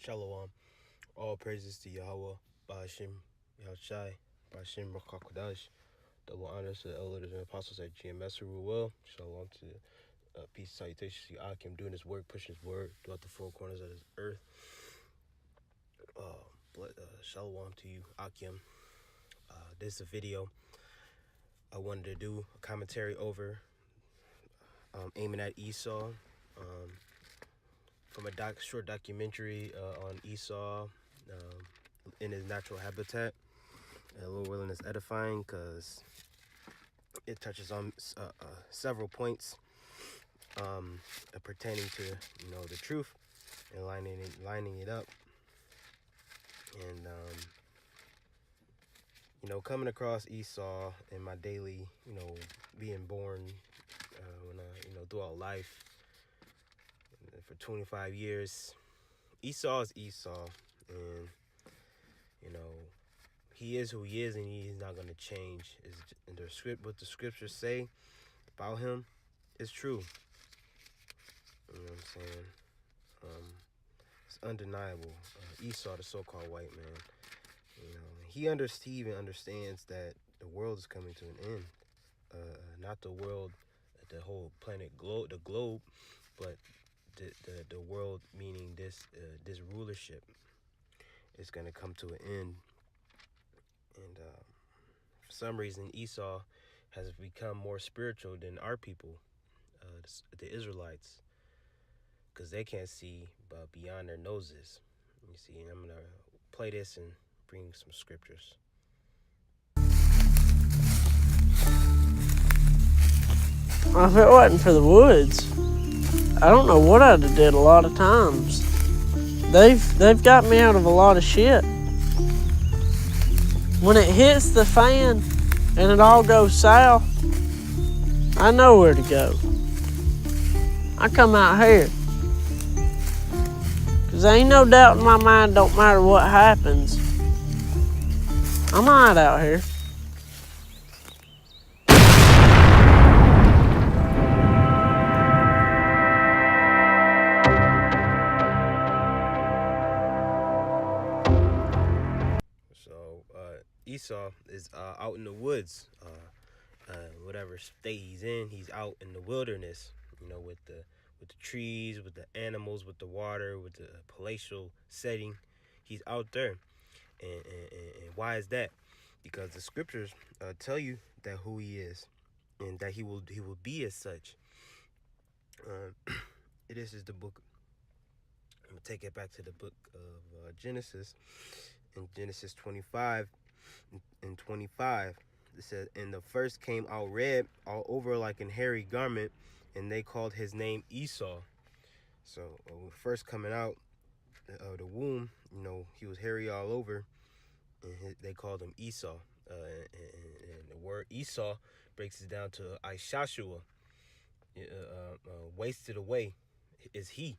Shalom. All praises to Yahweh, Ba'ashim, Yahushai, Ba'ashim, Rakakwadash. Double honors to the elders and apostles at GMS who will. Shalom to peace, salutations to Akim doing his work, pushing his word throughout the four corners of this earth. Shalom to you, Akim. This is a video I wanted to do a commentary over, aiming at Esau, from a short documentary on Esau in his natural habitat. Lord willing, is edifying because it touches on several points pertaining to the truth and lining it up, and coming across Esau in my daily being born when I throughout life for 25 years. Esau is Esau, and he is who he is, and he is not going to change. What the scriptures say about him is true. You know what I'm saying? It's undeniable. Esau, the so-called white man, he even understands that the world is coming to an end. Not the world, the whole planet, the globe, but the world, meaning this rulership, is going to come to an end. And for some reason, Esau has become more spiritual than our people, the Israelites, because they can't see beyond their noses. You see, and I'm going to play this and bring some scriptures. If it wasn't for the woods, I don't know what I'd have did a lot of times. They've got me out of a lot of shit. When it hits the fan and it all goes south, I know where to go. I come out here. Because there ain't no doubt in my mind, don't matter what happens, I'm alright out here. So Esau is out in the woods, whatever state he's in. He's out in the wilderness, with the trees, with the animals, with the water, with the palatial setting. He's out there, and why is that? Because the scriptures tell you that who he is, and that he will be as such. This is the book. I'm gonna take it back to the book of Genesis. In Genesis 25 and 25, it says, "And the first came out red all over like an hairy garment, and they called his name Esau." So first coming out of the womb, he was hairy all over, and they called him Esau. And the word Esau breaks it down to Ishashua, wasted away is he.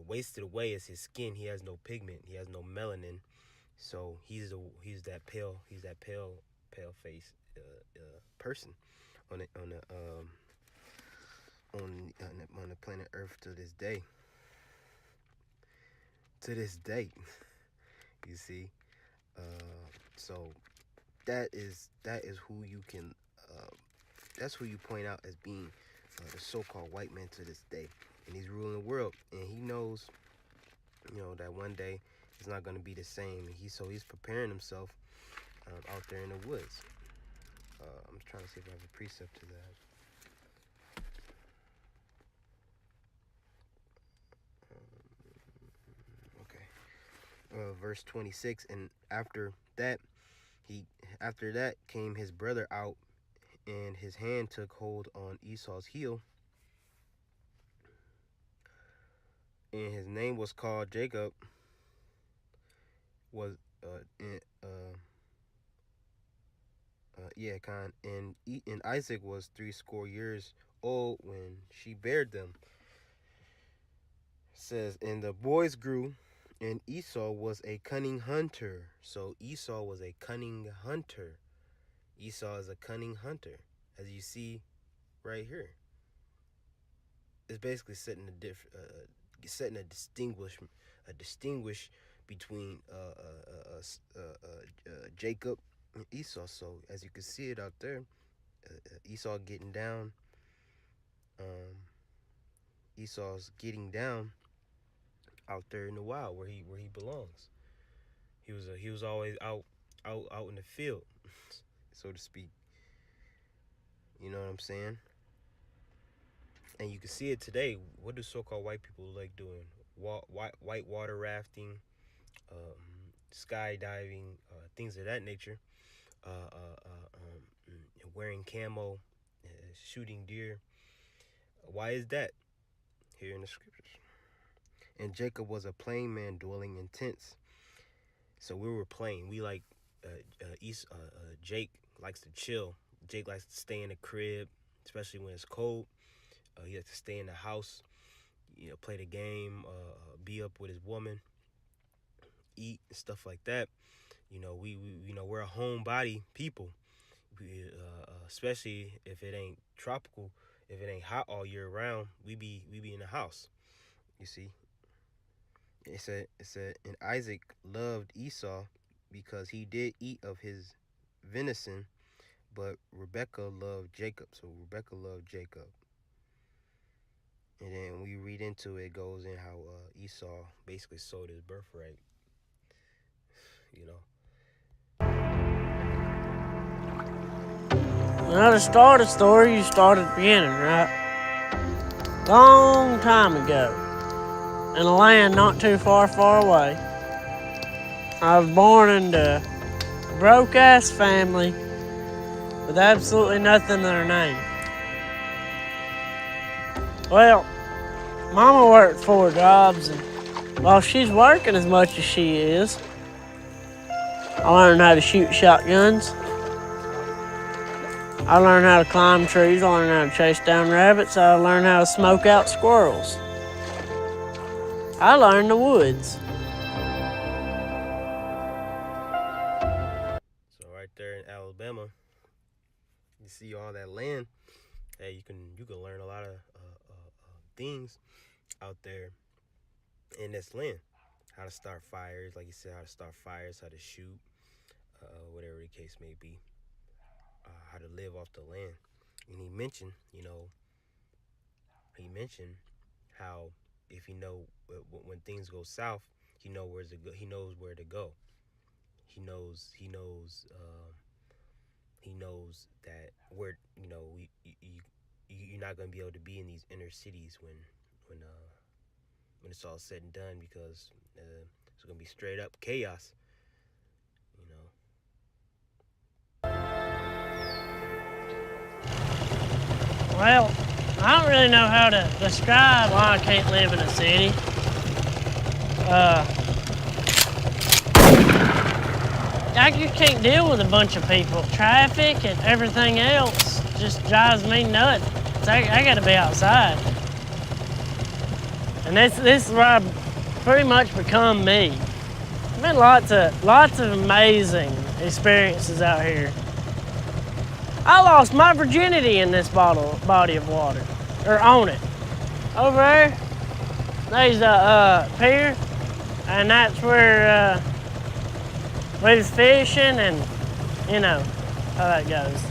Wasted away is his skin. He has no pigment. He has no melanin. So he's that pale face person on the planet Earth to this day. To this day, you see. So that is who you can. That's who you point out as being the so-called white man to this day, and he's ruling the world, and he knows, that one day it's not going to be the same. He's preparing himself out there in the woods. I'm trying to see if I have a precept to that. Okay. Verse 26, and after that came his brother out, and his hand took hold on Esau's heel, and his name was called Jacob. And Isaac was 80 years old when she bare them. It says, and the boys grew, and Esau was a cunning hunter. So Esau was a cunning hunter. Esau is a cunning hunter, as you see right here. It's basically setting a distinguish between Jacob and Esau. So as you can see it out there, Esau getting down. Esau's getting down out there in the wild where he belongs. He was always out in the field, so to speak. You know what I'm saying? And you can see it today. What do so-called white people like doing? White water rafting, skydiving, things of that nature. Wearing camo, shooting deer. Why is that? Here in the scriptures. And Jacob was a plain man dwelling in tents. So we were plain. We like Jake likes to chill. Jake likes to stay in the crib, especially when it's cold. He likes to stay in the house, play the game, be up with his woman, eat and stuff like that. We're a homebody people. Especially if it ain't tropical, if it ain't hot all year round, we be in the house. You see, it said, and Isaac loved Esau because he did eat of his venison, but Rebekah loved Jacob. So Rebekah loved Jacob. And then we read into it, goes in how Esau basically sold his birthright. Now to start a story, you start at the beginning, right? Long time ago, in a land not too far away, I was born into a broke-ass family with absolutely nothing to their name. Well, Mama worked 4 jobs, and while she's working as much as she is, I learned how to shoot shotguns. I learned how to climb trees. I learned how to chase down rabbits. I learned how to smoke out squirrels. I learned the woods. So right there in Alabama, you see all that land. Hey, you can learn a lot of things out there in this land. How to start fires, like you said, how to start fires, how to shoot, whatever the case may be. How to live off the land. And he mentioned how if when things go south, he knows where to go. He knows where to go. He knows that where you're not gonna be able to be in these inner cities when it's all said and done, because it's gonna be straight up chaos. Well, I don't really know how to describe why I can't live in a city. I just can't deal with a bunch of people. Traffic and everything else just drives me nuts. So I gotta be outside. And this is where I've pretty much become me. I've been lots of amazing experiences out here. I lost my virginity in this body of water, or on it. Over there, there's a pier, and that's where we was fishing, and you know how that goes.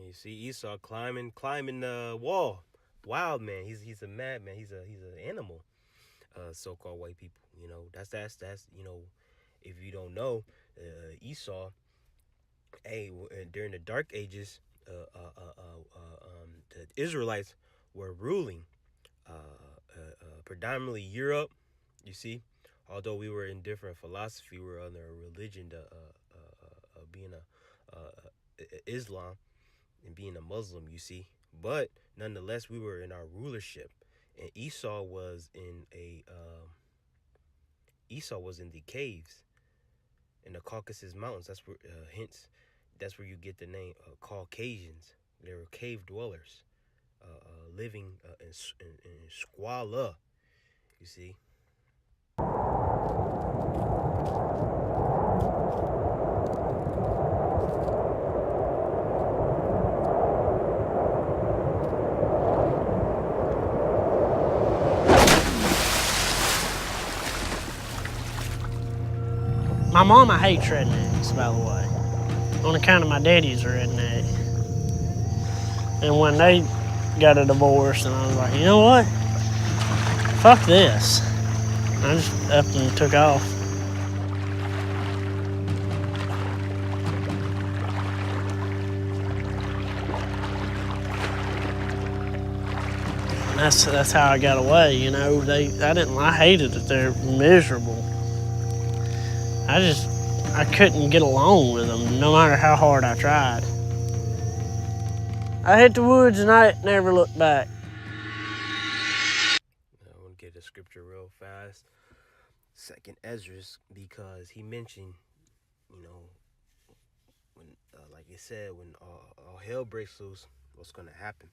You see Esau climbing the wall. Wild man. He's a madman. He's an animal. So-called white people. That's if you don't know, Esau, during the Dark Ages, the Israelites were ruling predominantly Europe. You see, although we were in different philosophy, we were under a religion, being Islam and being a Muslim. You see, but nonetheless, we were in our rulership, and Esau was in the caves in the Caucasus Mountains. That's where, hence, that's where you get the name Caucasians. They were cave dwellers, living in squalor. You see. My mama hates rednecks, by the way. On account of my daddy's a redneck. And when they got a divorce, and I was like, you know what? Fuck this. I just up and took off. That's how I got away, you know. I hated it. They're miserable. I couldn't get along with them, no matter how hard I tried. I hit the woods and I never looked back. I want to get the scripture real fast. Second Esdras, because he mentioned, you know, when, like it said, when all hell breaks loose, what's going to happen?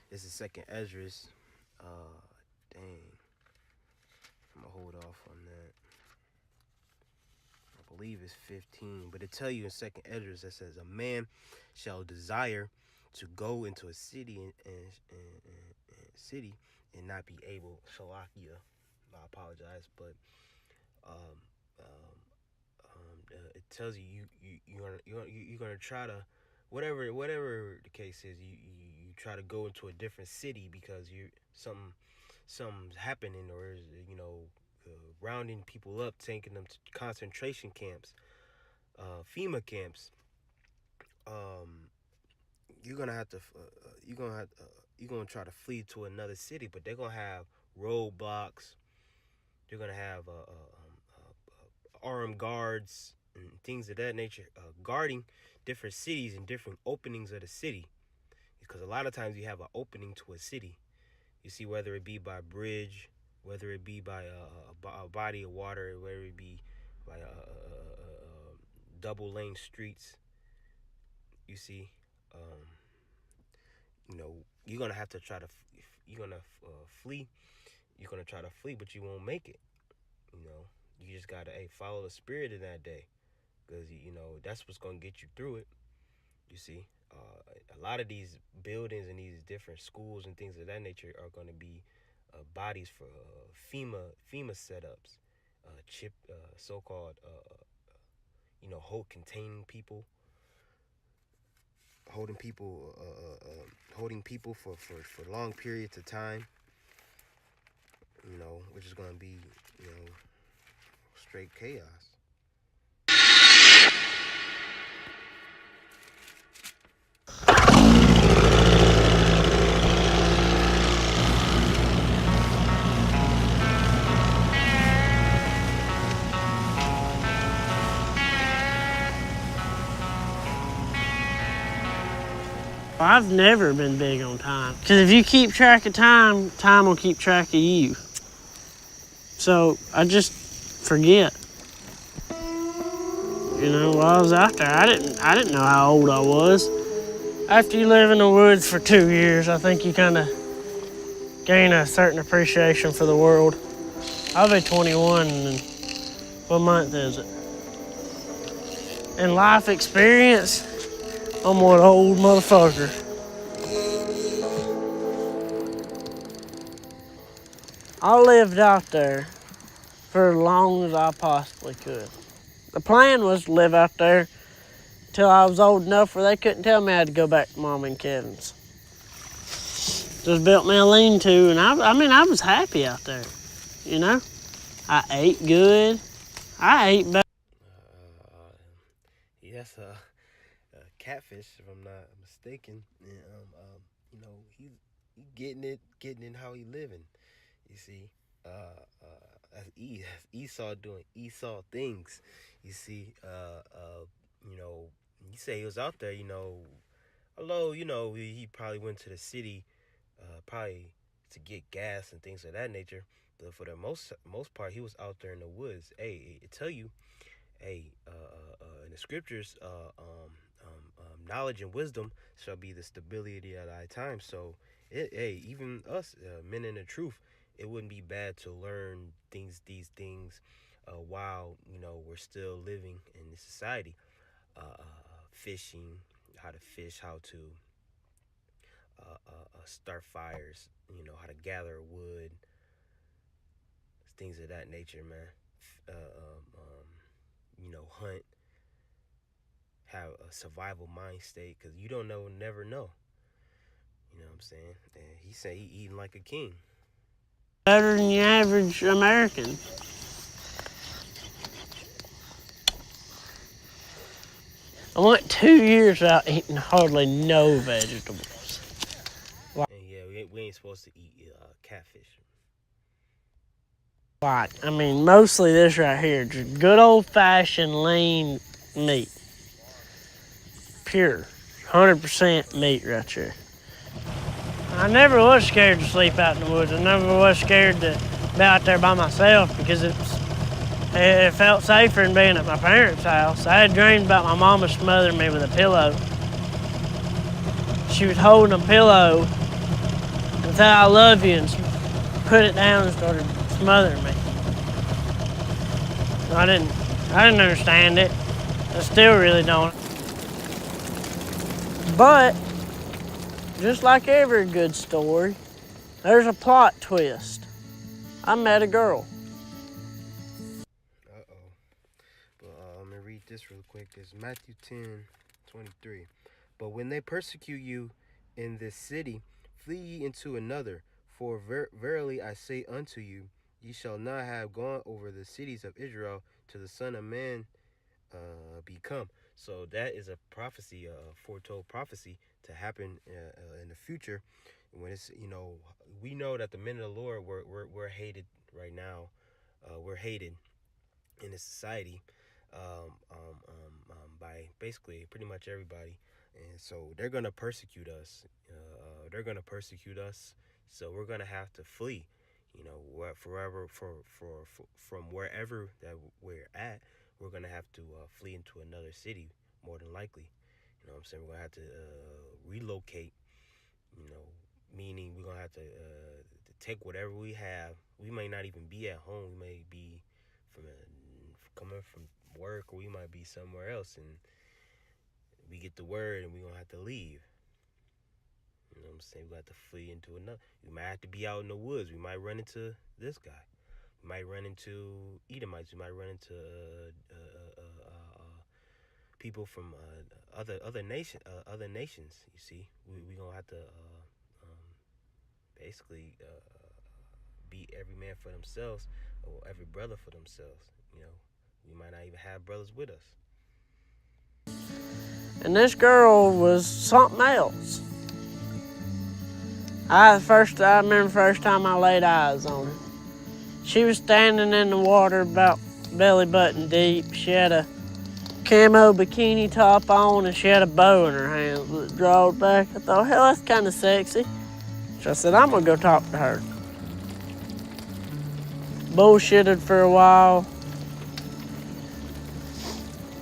This is Second Esdras. Dang. I'm going to hold off on that. I believe it's 15. But it tell you in Second Esdras that says, a man shall desire to go into a city and not be able. Shalakia. I apologize, but um, it tells you're gonna try to whatever the case is, you try to go into a different city because something's happening, or you know, rounding people up, taking them to concentration camps, FEMA camps. um you're gonna have to you're gonna try to flee to another city, but they're gonna have roadblocks. They're gonna have armed guards and things of that nature, guarding different cities and different openings of the city. Because a lot of times you have an opening to a city. You see, whether it be by bridge, whether it be by a body of water, whether it be by double lane streets. You see, um, you know, you're gonna have to try to you're gonna flee. You're gonna try to flee, but you won't make it. You know, you just gotta follow the spirit in that day, because you know that's what's gonna get you through it. You see, a lot of these buildings and these different schools and things of that nature are going to be bodies for FEMA setups, so-called hold containing people, holding people for long periods of time. You know, which is going to be straight chaos. I've never been big on time. Because if you keep track of time, time will keep track of you. So I just forget. You know, while I was out there, I didn't know how old I was. After you live in the woods for 2 years, I think you kind of gain a certain appreciation for the world. I'll be 21 and what month is it? In life experience, I'm one old motherfucker. I lived out there for as long as I possibly could. The plan was to live out there till I was old enough where they couldn't tell me I had to go back to Mom and Kevin's. Just built me a lean-to, and I was happy out there, you know? I ate good. I ate better. Yes, catfish, if I'm not mistaken. And, he getting it how he living. You see, that's Esau doing Esau things. You see, you say he was out there. Although he probably went to the city, probably to get gas and things of that nature. But for the most part, he was out there in the woods. Hey, it tell you, in the scriptures, knowledge and wisdom shall be the stability of thy time. So, even us, men in the truth, it wouldn't be bad to learn these things, while we're still living in this society. Fishing, how to fish, how to start fires, how to gather wood, things of that nature, man. hunt, have a survival mind state, because you don't know, never know. You know what I'm saying? And he said he eating like a king. Better than the average American. I went 2 years without eating hardly no vegetables. And yeah, we ain't supposed to eat catfish. I mean, mostly this right here, just good old-fashioned lean meat. Pure, 100% meat right here. I never was scared to sleep out in the woods. I never was scared to be out there by myself because it felt safer than being at my parents' house. I had dreamed about my mama smothering me with a pillow. She was holding a pillow and said, "I love you," and put it down and started smothering me. I didn't understand it. I still really don't. But just like every good story, there's a plot twist. I met a girl. But let me read this real quick. It's Matthew 10:23. But when they persecute you in this city, flee ye into another. For verily I say unto you, ye shall not have gone over the cities of Israel till the Son of Man be come. So that is a prophecy, a foretold prophecy to happen in the future. When it's, we know that the men of the Lord we're hated right now. We're hated in the society by basically pretty much everybody, and so they're gonna persecute us. So we're gonna have to flee. Forever from wherever that we're at, we're gonna have to flee into another city, more than likely. You know what I'm saying? We're gonna have to relocate. Meaning we're gonna have to take whatever we have. We may not even be at home. We may be coming from work, or we might be somewhere else, and we get the word, and we're gonna have to leave. You know what I'm saying? We got to flee into another. We might have to be out in the woods. We might run into this guy. We might run into Edomites. We might run into people from other nations. You see, we gonna have to basically be every man for themselves, or every brother for themselves. We might not even have brothers with us. And this girl was something else. I remember the first time I laid eyes on her. She was standing in the water about belly button deep. She had a camo bikini top on, and she had a bow in her hand that drawed back. I thought, hell, that's kind of sexy. So I said, I'm gonna go talk to her. Bullshitted for a while.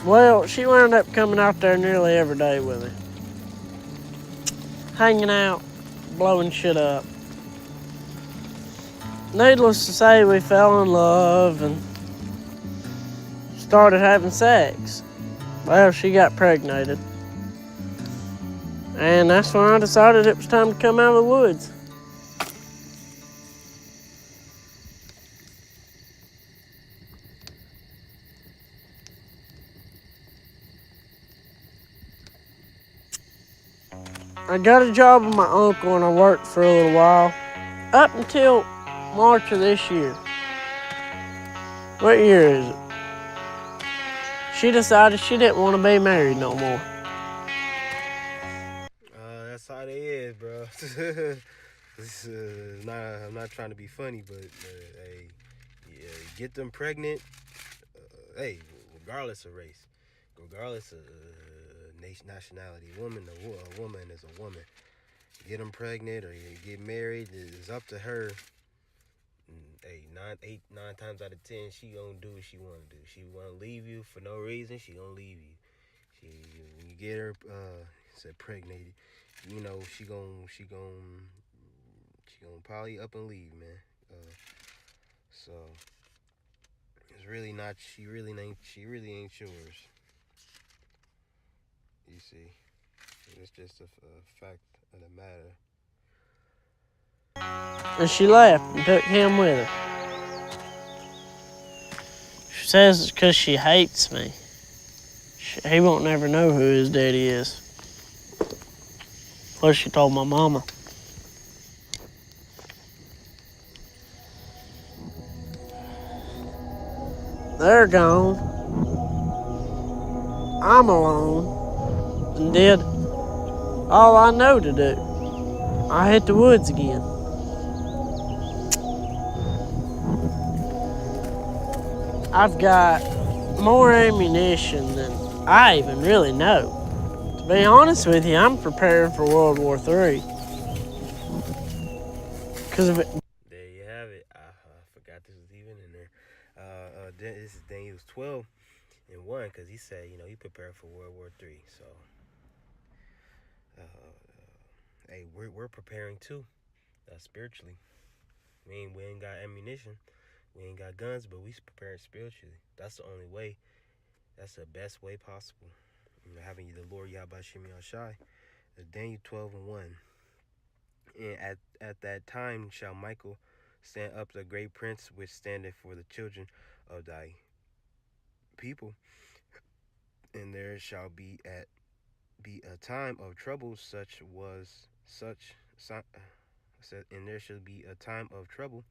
Well, she wound up coming out there nearly every day with me. Hanging out, blowing shit up. Needless to say, we fell in love and started having sex. Well, she got pregnated. And that's when I decided it was time to come out of the woods. I got a job with my uncle and I worked for a little while. Up until March of this year. What year is it? She decided she didn't want to be married no more. That's how they is, bro. I'm not trying to be funny, but hey, yeah, get them pregnant. Hey, regardless of race, regardless of nationality, a woman is a woman. Get them pregnant or you get married, it's up to her. Hey, 9 times out of 10, she gonna do what she wanna do. She wanna leave you for no reason, she gonna leave you. When you get her pregnated, she gonna probably up and leave, man. So it's really not. She really ain't yours. You see, it's just a fact of the matter. And she left and took him with her. says it's because she hates me. He won't never know who his daddy is. Plus, she told my mama. They're gone. I'm alone and did all I know to do. I hit the woods again. I've got more ammunition than I even really know. To be honest with you, I'm preparing for World War III. Because of it. There you have it. I forgot this was even in there. This is Daniel 12:1, because he said, he prepared for World War III. So, hey, we're preparing too, spiritually. We ain't got ammunition, we ain't got guns, but we prepared spiritually. That's the only way. That's the best way possible. Having the Lord Yahweh Shemi Shai. Daniel 12:1. And at that time shall Michael stand up, the great prince, which standeth for the children of thy people, and there shall be a time of trouble, and there shall be a time of trouble,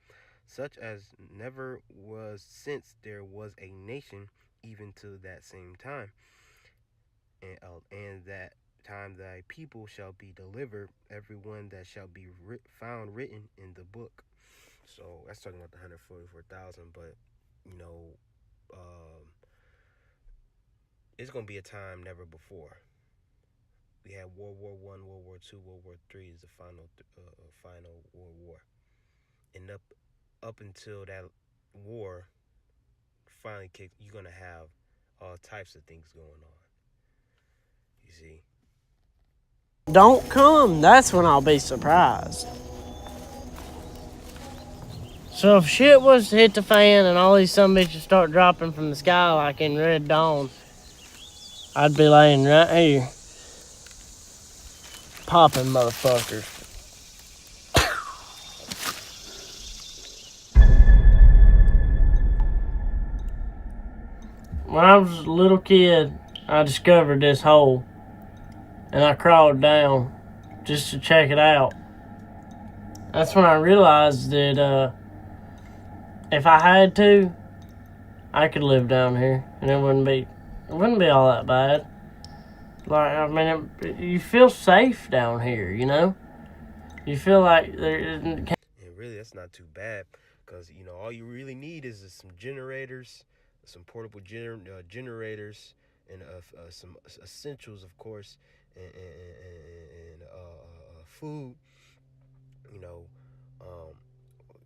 such as never was since there was a nation, even to that same time. And that time thy people shall be delivered, everyone that shall be found written in the book. So that's talking about the 144,000, but it's gonna be a time never before. We had World War I, World War II, World War III is the final World War, and up until that war finally kicked, you're gonna have all types of things going on. You see. Don't come, that's when I'll be surprised. So if shit was to hit the fan and all these sumbitches start dropping from the sky like in Red Dawn, I'd be laying right here, popping motherfuckers. When I was a little kid, I discovered this hole, and I crawled down just to check it out. That's when I realized that if I had to, I could live down here, and it wouldn't be all that bad. Like, I mean, you feel safe down here, You feel like there isn't. And really, that's not too bad, because all you really need is some generators, some portable generators, and some essentials, of course, and food.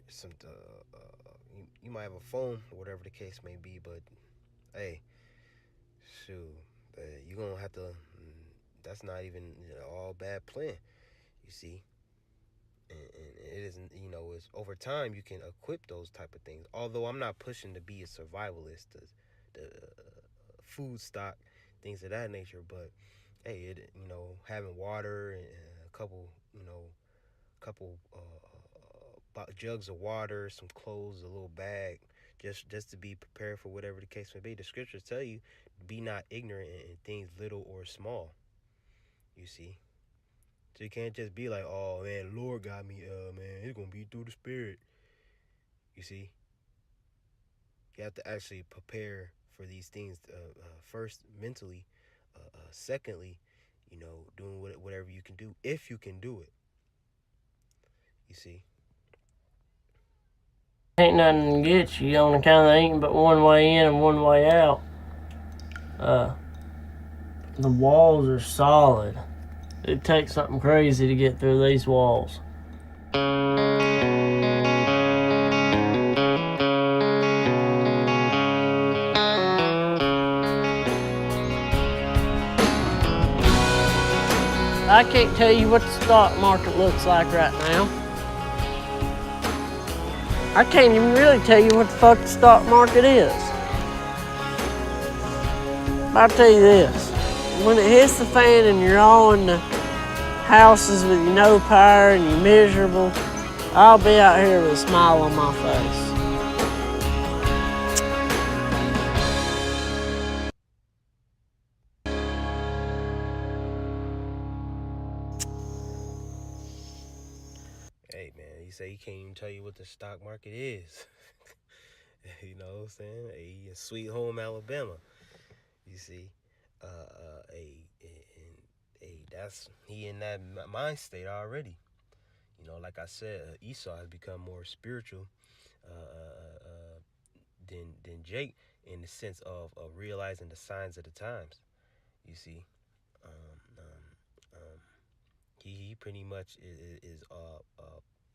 Some you might have a phone or whatever the case may be, but hey, shoot, you're gonna have to. That's not even all bad plan, you see. And it isn't, it's over time you can equip those type of things. Although I'm not pushing to be a survivalist, the food stock, things of that nature. But hey, having water and a couple jugs of water, some clothes, a little bag, just to be prepared for whatever the case may be. The scriptures tell you, be not ignorant in things little or small. You see. So you can't just be like, oh man, Lord got me, man, it's gonna be through the Spirit. You see, you have to actually prepare for these things. First, mentally. Secondly, doing whatever you can do, if you can do it. You see. Ain't nothing to get you on account of ain't but one way in and one way out. The walls are solid. It takes something crazy to get through these walls. I can't tell you what the stock market looks like right now. I can't even really tell you what the fuck the stock market is. But I'll tell you this. When it hits the fan and you're all in the houses with no power and you're miserable, I'll be out here with a smile on my face. Hey, man, he say he can't even tell you what the stock market is. You know what I'm saying? Hey, in Sweet Home Alabama. You see, that's he in that mind state already. You know, like I said, Esau has become more spiritual than Jake in the sense of realizing the signs of the times. You see, um, um, um, he pretty much is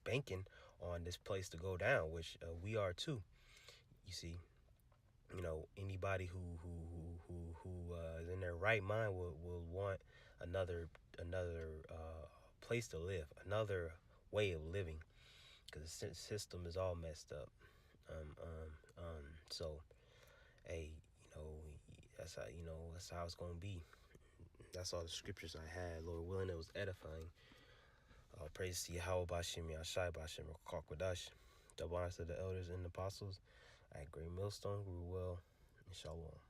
banking on this place to go down, which we are too. You see, you know, anybody who is in their right mind will want another place to live, another way of living, because the system is all messed up. So, hey, you know, that's how it's gonna be. That's all the scriptures I had. Lord willing, it was edifying. Praise to Yahweh Bashim Yashai Bashim Kwakwadash. Double honors to the elders and apostles at Great Millstone, grew well, and Shalom.